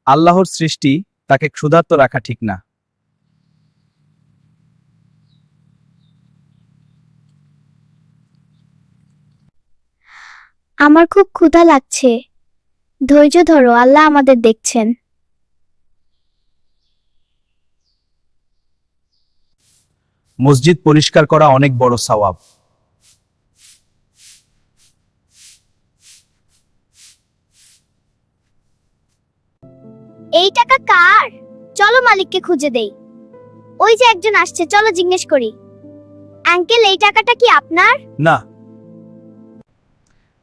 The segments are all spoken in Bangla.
আল্লাহর সৃষ্টি, তাকে ক্ষুধার্ত রাখা ঠিক না। আমার খুব ক্ষুধা লাগছে। ধৈর্য ধরো, আল্লাহ আমাদের দেখছেন। মসজিদ পরিষ্কার করা অনেক বড় সওয়াব। এই টাকা কার? চলো মালিককে খুঁজে দেই। ওই যে একজন আসছে, চলো জিজ্ঞেস করি। আঙ্কেল, এই টাকাটা কি আপনার? না,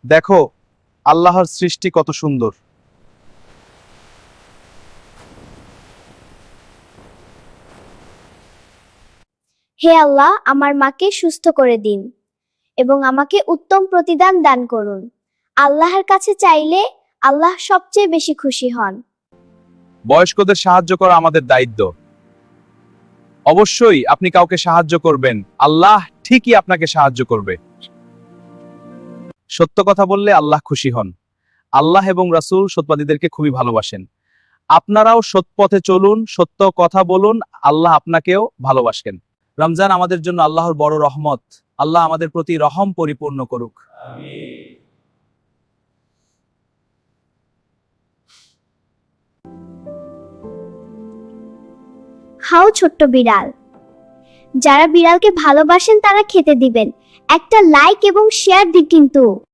দেখো আল্লাহর সৃষ্টি কত সুন্দর। হে আল্লাহ, আমার মাকে সুস্থ করে দিন এবং আমাকে উত্তম প্রতিদান দান করুন। আল্লাহর কাছে চাইলে আল্লাহ সবচেয়ে বেশি খুশি হন। বয়স্কদের সাহায্য করা আমাদের দায়িত্ব। অবশ্যই আপনি কাউকে সাহায্য করবেন, আল্লাহ ঠিকই আপনাকে সাহায্য করবে। সত্য কথা বললে আল্লাহ খুশি হন। আল্লাহ এবং রাসূল সত্যবাদীদেরকে খুবই ভালোবাসেন। আপনারাও সৎ পথে চলুন, সত্য কথা বলুন, আল্লাহ আপনাকেও ভালোবাসেন। রমজান আমাদের জন্য আল্লাহর বড় রহমত। আল্লাহ আমাদের প্রতি রহম পরিপূর্ণ করুক। খাও ছোট্ট বিড়াল। যারা বিড়ালকে ভালোবাসেন তারা খেতে দিবেন। একটা লাইক এবং শেয়ার দিন কিন্তু।